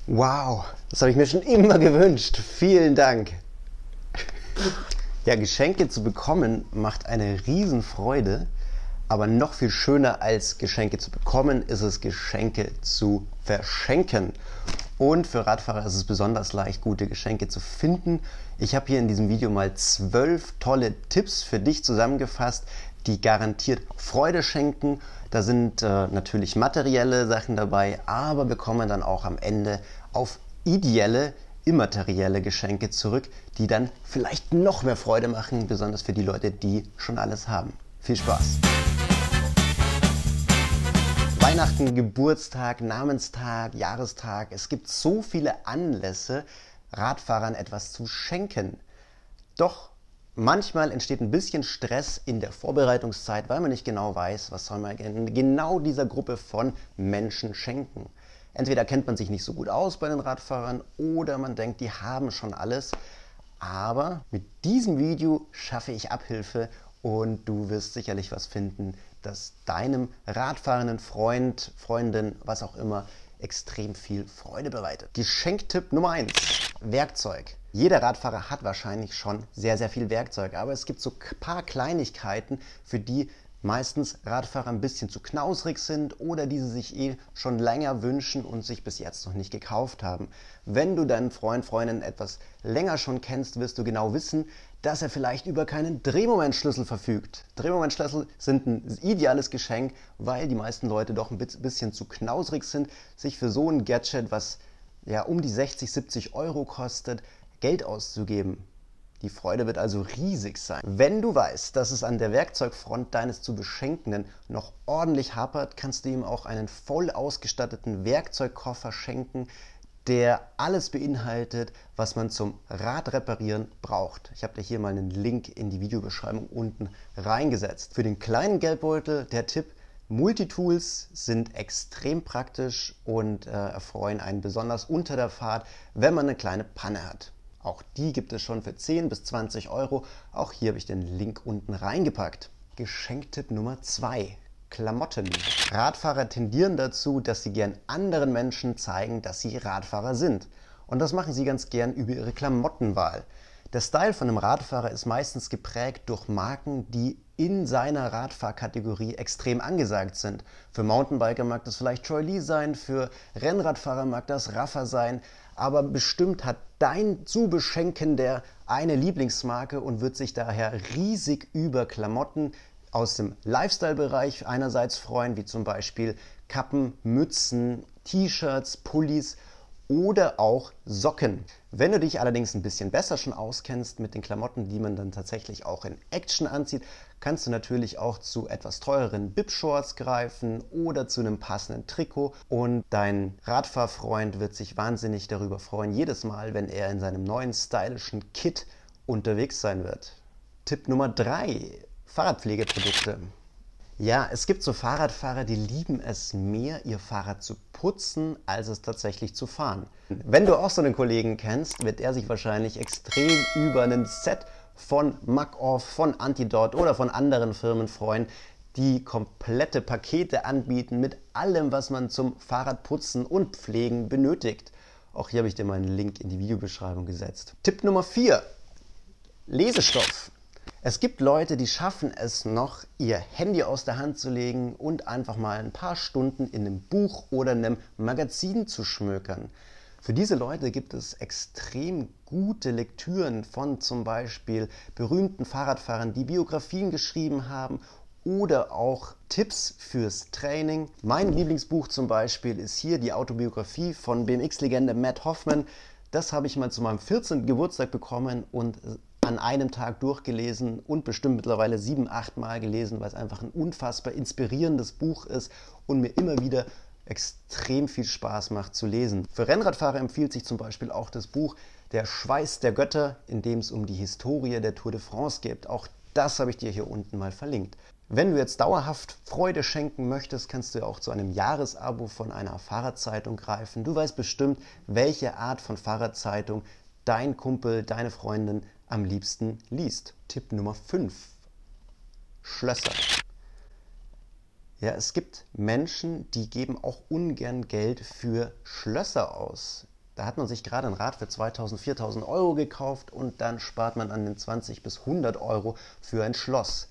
Wow, das habe ich mir schon immer gewünscht. Vielen Dank. Ja, Geschenke zu bekommen macht eine Riesenfreude, aber noch viel schöner als Geschenke zu bekommen, ist es, Geschenke zu verschenken. Und für Radfahrer ist es besonders leicht, gute Geschenke zu finden. Ich habe hier in diesem Video mal 12 tolle Tipps für dich zusammengefasst, die garantiert Freude schenken. Da sind natürlich materielle Sachen dabei, aber wir kommen dann auch am Ende auf ideelle, immaterielle Geschenke zurück, die dann vielleicht noch mehr Freude machen, besonders für die Leute, die schon alles haben. Viel Spaß! Weihnachten, Geburtstag, Namenstag, Jahrestag. Es gibt so viele Anlässe, Radfahrern etwas zu schenken. Doch manchmal entsteht ein bisschen Stress in der Vorbereitungszeit, weil man nicht genau weiß, was soll man genau dieser Gruppe von Menschen schenken. Entweder kennt man sich nicht so gut aus bei den Radfahrern oder man denkt, die haben schon alles. Aber mit diesem Video schaffe ich Abhilfe und du wirst sicherlich was finden, das deinem radfahrenden Freund, Freundin, was auch immer, extrem viel Freude bereitet. Geschenktipp Nummer 1. Werkzeug. Jeder Radfahrer hat wahrscheinlich schon sehr, sehr viel Werkzeug, aber es gibt so ein paar Kleinigkeiten, für die meistens Radfahrer ein bisschen zu knausrig sind oder die sie sich schon länger wünschen und sich bis jetzt noch nicht gekauft haben. Wenn du deinen Freund, Freundin etwas länger schon kennst, wirst du genau wissen, dass er vielleicht über keinen Drehmomentschlüssel verfügt. Drehmomentschlüssel sind ein ideales Geschenk, weil die meisten Leute doch ein bisschen zu knausrig sind, sich für so ein Gadget, was ja um die 60, 70 Euro kostet, Geld auszugeben. Die Freude wird also riesig sein. Wenn du weißt, dass es an der Werkzeugfront deines zu Beschenkenden noch ordentlich hapert, kannst du ihm auch einen voll ausgestatteten Werkzeugkoffer schenken, der alles beinhaltet, was man zum Radreparieren braucht. Ich habe dir hier mal einen Link in die Videobeschreibung unten reingesetzt. Für den kleinen Geldbeutel der Tipp: Multitools sind extrem praktisch und erfreuen einen besonders unter der Fahrt, wenn man eine kleine Panne hat. Auch die gibt es schon für 10 bis 20 Euro. Auch hier habe ich den Link unten reingepackt. Geschenktipp Nummer 2. Klamotten. Radfahrer tendieren dazu, dass sie gern anderen Menschen zeigen, dass sie Radfahrer sind. Und das machen sie ganz gern über ihre Klamottenwahl. Der Style von einem Radfahrer ist meistens geprägt durch Marken, die in seiner Radfahrkategorie extrem angesagt sind. Für Mountainbiker mag das vielleicht Troy Lee sein, für Rennradfahrer mag das Rapha sein, aber bestimmt hat dein zu Beschenkender eine Lieblingsmarke und wird sich daher riesig über Klamotten aus dem Lifestyle-Bereich einerseits freuen, wie zum Beispiel Kappen, Mützen, T-Shirts, Pullis oder auch Socken. Wenn du dich allerdings ein bisschen besser schon auskennst mit den Klamotten, die man dann tatsächlich auch in Action anzieht, kannst du natürlich auch zu etwas teureren Bib-Shorts greifen oder zu einem passenden Trikot. Und dein Radfahrfreund wird sich wahnsinnig darüber freuen, jedes Mal, wenn er in seinem neuen stylischen Kit unterwegs sein wird. Tipp Nummer 3. Fahrradpflegeprodukte. Ja, es gibt so Fahrradfahrer, die lieben es mehr, ihr Fahrrad zu putzen, als es tatsächlich zu fahren. Wenn du auch so einen Kollegen kennst, wird er sich wahrscheinlich extrem über ein Set von Muck-Off, von Antidot oder von anderen Firmen freuen, die komplette Pakete anbieten mit allem, was man zum Fahrradputzen und Pflegen benötigt. Auch hier habe ich dir mal einen Link in die Videobeschreibung gesetzt. Tipp Nummer 4. Lesestoff. Es gibt Leute, die schaffen es noch, ihr Handy aus der Hand zu legen und einfach mal ein paar Stunden in einem Buch oder einem Magazin zu schmökern. Für diese Leute gibt es extrem gute Lektüren von zum Beispiel berühmten Fahrradfahrern, die Biografien geschrieben haben oder auch Tipps fürs Training. Mein Lieblingsbuch zum Beispiel ist hier die Autobiografie von BMX-Legende Matt Hoffman. Das habe ich mal zu meinem 14. Geburtstag bekommen und an einem Tag durchgelesen und bestimmt mittlerweile 7, 8 Mal gelesen, weil es einfach ein unfassbar inspirierendes Buch ist und mir immer wieder extrem viel Spaß macht zu lesen. Für Rennradfahrer empfiehlt sich zum Beispiel auch das Buch Der Schweiß der Götter, in dem es um die Historie der Tour de France geht. Auch das habe ich dir hier unten mal verlinkt. Wenn du jetzt dauerhaft Freude schenken möchtest, kannst du ja auch zu einem Jahresabo von einer Fahrradzeitung greifen. Du weißt bestimmt, welche Art von Fahrradzeitung dein Kumpel, deine Freundin am liebsten liest. Tipp Nummer 5. Schlösser. Ja, es gibt Menschen, die geben auch ungern Geld für Schlösser aus. Da hat man sich gerade ein Rad für 2000, 4000 Euro gekauft und dann spart man an den 20 bis 100 Euro für ein Schloss.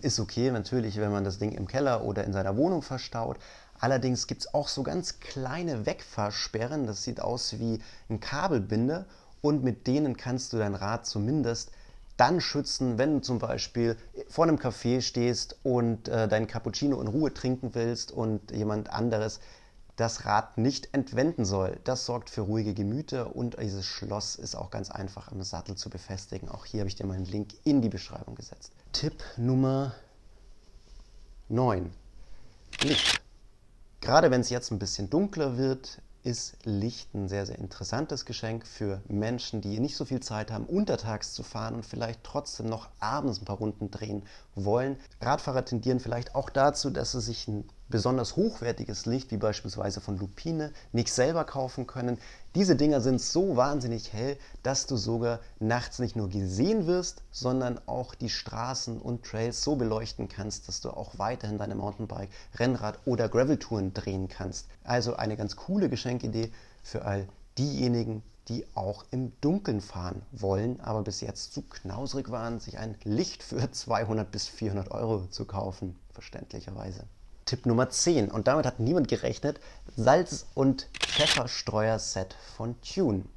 Ist okay, natürlich, wenn man das Ding im Keller oder in seiner Wohnung verstaut. Allerdings gibt es auch so ganz kleine Wegfahrsperren, das sieht aus wie ein Kabelbinder und mit denen kannst du dein Rad zumindest dann schützen, wenn du zum Beispiel vor einem Café stehst und deinen Cappuccino in Ruhe trinken willst und jemand anderes das Rad nicht entwenden soll. Das sorgt für ruhige Gemüter und dieses Schloss ist auch ganz einfach am Sattel zu befestigen. Auch hier habe ich dir mal einen Link in die Beschreibung gesetzt. Tipp Nummer 9. Licht. Gerade wenn es jetzt ein bisschen dunkler wird, ist Licht ein sehr, sehr interessantes Geschenk für Menschen, die nicht so viel Zeit haben, untertags zu fahren und vielleicht trotzdem noch abends ein paar Runden drehen wollen. Radfahrer tendieren vielleicht auch dazu, dass sie sich ein besonders hochwertiges Licht, wie beispielsweise von Lupine, nicht selber kaufen können. Diese Dinger sind so wahnsinnig hell, dass du sogar nachts nicht nur gesehen wirst, sondern auch die Straßen und Trails so beleuchten kannst, dass du auch weiterhin deine Mountainbike, Rennrad oder Graveltouren drehen kannst. Also eine ganz coole Geschenkidee für all diejenigen, die auch im Dunkeln fahren wollen, aber bis jetzt zu knausrig waren, sich ein Licht für 200 bis 400 Euro zu kaufen, verständlicherweise. Tipp Nummer 10, und damit hat niemand gerechnet, Salz- und Pfefferstreuer-Set von Thun.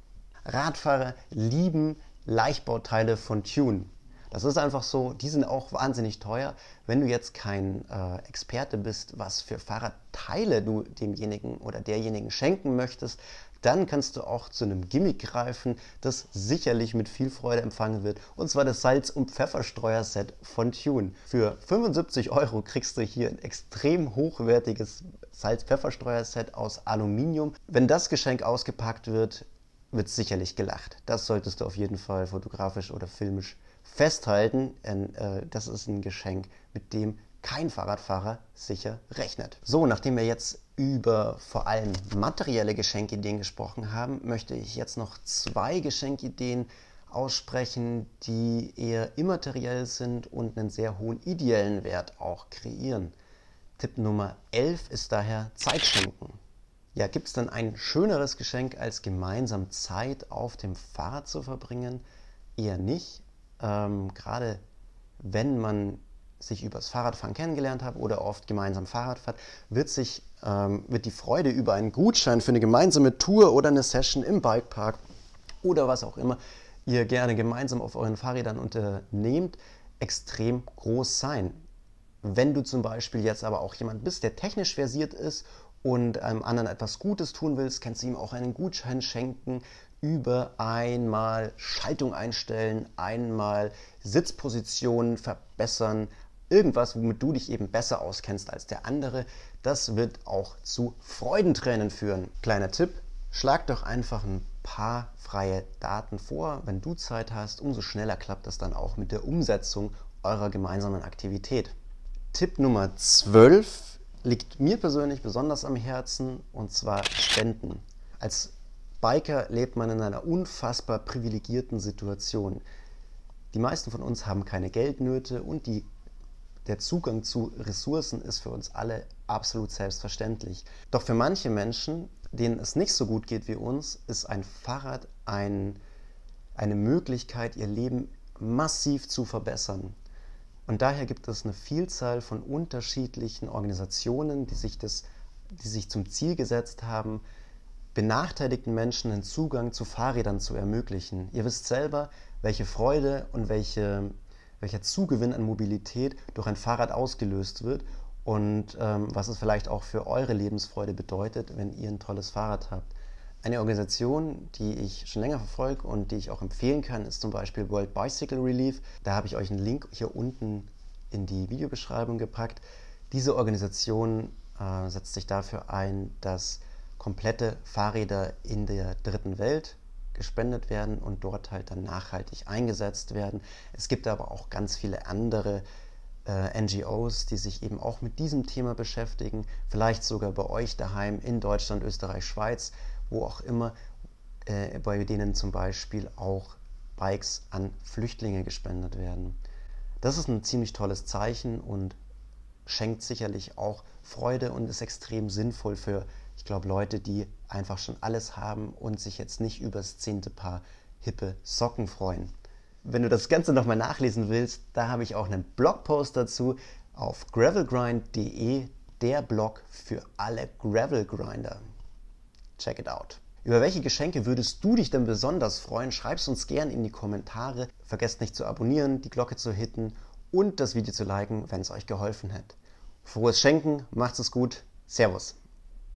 Radfahrer lieben Leichtbauteile von Thun. Das ist einfach so, die sind auch wahnsinnig teuer. Wenn du jetzt kein Experte bist, was für Fahrradteile du demjenigen oder derjenigen schenken möchtest, dann kannst du auch zu einem Gimmick greifen, das sicherlich mit viel Freude empfangen wird. Und zwar das Salz- und Pfefferstreuer-Set von Thun. Für 75 Euro kriegst du hier ein extrem hochwertiges Salz-Pfefferstreuer-Set aus Aluminium. Wenn das Geschenk ausgepackt wird, wird sicherlich gelacht. Das solltest du auf jeden Fall fotografisch oder filmisch festhalten, denn das ist ein Geschenk, mit dem kein Fahrradfahrer sicher rechnet. So, nachdem wir jetzt über vor allem materielle Geschenkideen gesprochen haben, möchte ich jetzt noch 2 Geschenkideen aussprechen, die eher immateriell sind und einen sehr hohen ideellen Wert auch kreieren. Tipp Nummer 11 ist daher Zeit schenken. Ja, gibt es denn ein schöneres Geschenk, als gemeinsam Zeit auf dem Fahrrad zu verbringen? Eher nicht. Gerade wenn man sich übers Fahrradfahren kennengelernt hat oder oft gemeinsam Fahrrad fährt, wird die Freude über einen Gutschein für eine gemeinsame Tour oder eine Session im Bikepark oder was auch immer ihr gerne gemeinsam auf euren Fahrrädern unternehmt, extrem groß sein. Wenn du zum Beispiel jetzt aber auch jemand bist, der technisch versiert ist und einem anderen etwas Gutes tun willst, kannst du ihm auch einen Gutschein schenken über einmal Schaltung einstellen, einmal Sitzpositionen verbessern, irgendwas, womit du dich eben besser auskennst als der andere. Das wird auch zu Freudentränen führen. Kleiner Tipp, schlag doch einfach ein paar freie Daten vor. Wenn du Zeit hast, umso schneller klappt das dann auch mit der Umsetzung eurer gemeinsamen Aktivität. Tipp Nummer 12 liegt mir persönlich besonders am Herzen, und zwar Spenden. Als Biker lebt man in einer unfassbar privilegierten Situation. Die meisten von uns haben keine Geldnöte und der Zugang zu Ressourcen ist für uns alle absolut selbstverständlich. Doch für manche Menschen, denen es nicht so gut geht wie uns, ist ein Fahrrad eine Möglichkeit, ihr Leben massiv zu verbessern. Und daher gibt es eine Vielzahl von unterschiedlichen Organisationen, die sich zum Ziel gesetzt haben, benachteiligten Menschen den Zugang zu Fahrrädern zu ermöglichen. Ihr wisst selber, welche Freude und welcher Zugewinn an Mobilität durch ein Fahrrad ausgelöst wird und was es vielleicht auch für eure Lebensfreude bedeutet, wenn ihr ein tolles Fahrrad habt. Eine Organisation, die ich schon länger verfolge und die ich auch empfehlen kann, ist zum Beispiel World Bicycle Relief. Da habe ich euch einen Link hier unten in die Videobeschreibung gepackt. Diese Organisation setzt sich dafür ein, dass komplette Fahrräder in der dritten Welt gespendet werden und dort halt dann nachhaltig eingesetzt werden. Es gibt aber auch ganz viele andere NGOs, die sich eben auch mit diesem Thema beschäftigen, vielleicht sogar bei euch daheim in Deutschland, Österreich, Schweiz, wo auch immer, bei denen zum Beispiel auch Bikes an Flüchtlinge gespendet werden. Das ist ein ziemlich tolles Zeichen und schenkt sicherlich auch Freude und ist extrem sinnvoll für, ich glaube, Leute, die einfach schon alles haben und sich jetzt nicht übers 10. Paar hippe Socken freuen. Wenn du das Ganze nochmal nachlesen willst, da habe ich auch einen Blogpost dazu auf gravelgrind.de, der Blog für alle Gravel-Grinder. Check it out. Über welche Geschenke würdest du dich denn besonders freuen? Schreib es uns gern in die Kommentare. Vergesst nicht zu abonnieren, die Glocke zu hitten und das Video zu liken, wenn es euch geholfen hat. Frohes Schenken, macht's es gut. Servus.